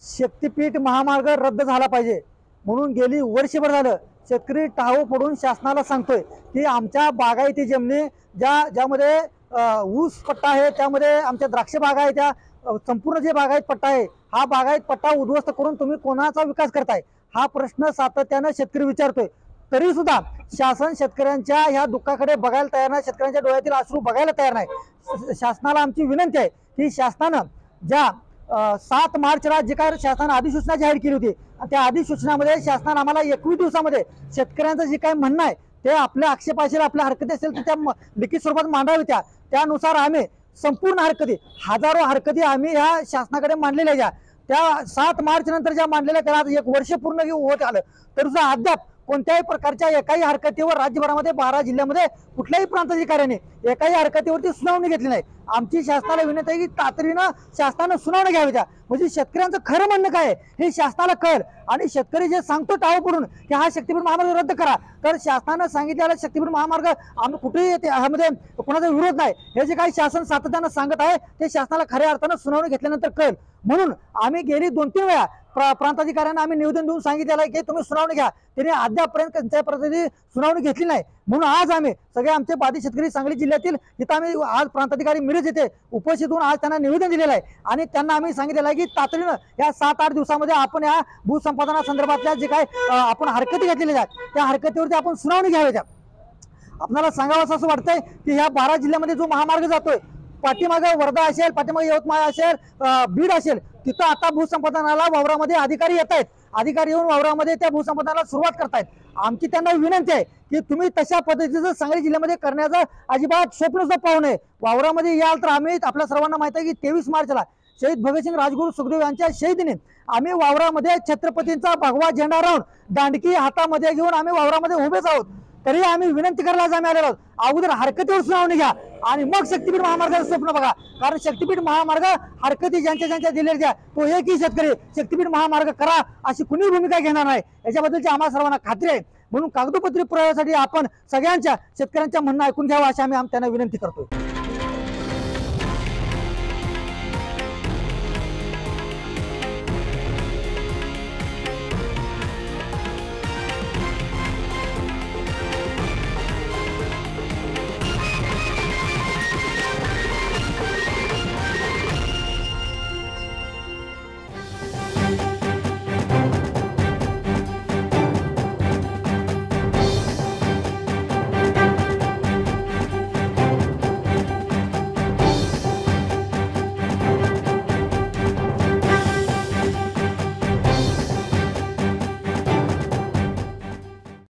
शक्तीपीठ महामार्ग रद्द झाला पाहिजे म्हणून गेली वर्षभर झालं शेतकरी टाहो पडून शासनाला सांगतोय की आमच्या बागायती जमिनी ज्यामध्ये ऊस पट्टा आहे, त्यामध्ये आमच्या द्राक्ष बागा आहे, त्या संपूर्ण जे बागायत पट्टा आहे हा बागायत पट्टा उद्ध्वस्त करून तुम्ही कोणाचा विकास करताय हा प्रश्न सातत्याने शेतकरी विचारतोय। तरी सुद्धा शासन शेतकऱ्यांच्या ह्या दुःखाकडे बघायला तयार नाही, शेतकऱ्यांच्या डोळ्यातील अश्रू बघायला तयार नाही। शासनाला आमची विनंती आहे की शासनानं ज्या 7 मार्चला जे काय शासनाने अधिसूचना जाहीर केली होती त्या अधिसूचनामध्ये शासनाने आम्हाला 21 दिवसामध्ये शेतकऱ्यांचं जे काय म्हणणं आहे ते आपल्या आक्षेप असेल, आपल्या हरकती असेल तर त्या लिखित स्वरूपात मांडाव्या। त्यानुसार आम्ही संपूर्ण हरकती, हजारो हरकती आम्ही ह्या शासनाकडे मांडलेल्या ज्या त्या 7 मार्च नंतर ज्या मांडलेल्या त्याला 1 वर्ष पूर्ण होत आलं तर सुद्धा अद्याप कोणत्याही प्रकारच्या एकाही हरकतीवर राज्यभरामध्ये 12 जिल्ह्यामध्ये कुठल्याही प्रांताधिकाऱ्याने एकाही हरकतीवरती सुनावणी घेतली नाही। आमची शासनाला विनंती आहे की तातडीनं शासनानं सुनावणी घ्यावी त्या, म्हणजे शेतकऱ्यांचं खरं म्हणणं काय हे शासनाला कळेल आणि शेतकरी जे सांगतो टाळू पडून की हा शक्तीपीठ महामार्ग रद्द करा, तर शासनानं सांगितलेला शक्तीपीठ महामार्ग आम्ही कुठेही ह्यामध्ये कोणाचा विरोध नाही, हे जे काही शासन सातत्यानं सांगत आहे ते शासनाला खऱ्या अर्थानं सुनावणी घेतल्यानंतर कळेल। म्हणून आम्ही गेली 2-3 वेळा प्रांताधिकाऱ्यांना आम्ही निवेदन देऊन सांगितलेलं आहे की तुम्ही सुनावणी घ्या, त्यांनी अद्यापपर्यंत त्यांच्या प्रतिनिधी सुनावणी घेतली नाही। म्हणून आज आम्ही सगळे आमचे बाधित शेतकरी सांगली जिल्ह्यातील इथं आम्ही आज प्रांताधिकारी मिरज येथे उपस्थित होऊन आज त्यांना निवेदन दिलेलं आहे आणि त्यांना आम्ही सांगितलेलं आहे की तातडीनं या 7-8 दिवसामध्ये आपण या भूसंपादना संदर्भातल्या जे काय आपण हरकती घेतलेल्या आहेत त्या हरकतीवरती आपण सुनावणी घ्यावी। आपल्याला सांगावं असं वाटतंय की ह्या 12 जिल्ह्यामध्ये जो महामार्ग जातोय, पाठीमागे वर्धा असेल, पाठीमागे यवतमाळ असेल, बीड असेल, तिथं आता भूसंपादनाला वावरामध्ये अधिकारी येत आहेत, अधिकारी येऊन वावरामध्ये त्या भूसंपादनाला सुरुवात करतायत। आमची त्यांना विनंती आहे की तुम्ही तशा पद्धतीचं सांगली जिल्ह्यामध्ये करण्याचं अजिबात स्वप्न सुद्धा पाहू नये। वावरामध्ये याल तर आम्ही आपल्या सर्वांना माहिती आहे की 23 मार्चला शहीद भगतसिंग राजगुरू सुखदेव यांच्या शहीदीने आम्ही वावरामध्ये छत्रपतींचा भगवा झेंडा राहून दांडकी हातामध्ये घेऊन आम्ही वावरामध्ये उभेच आहोत। तरी आम्ही विनंती करायला आम्ही आलेलो आहोत, अगोदर हरकतीवर सुनावणी घ्या आणि मग शक्तीपीठ महामार्गाचं स्वप्न बघा, कारण शक्तीपीठ महामार्ग हरकती ज्यांच्या दिलेल्या तो एकही शेतकरी शक्तीपीठ महामार्ग करा अशी कुणी भूमिका घेणार नाही, याच्याबद्दलची आम्हाला सर्वांना खात्री आहे। म्हणून कागदोपत्री पुराव्यासाठी आपण सगळ्यांच्या शेतकऱ्यांच्या म्हणणं ऐकून घ्यावं अशी आम्ही त्यांना विनंती करतो।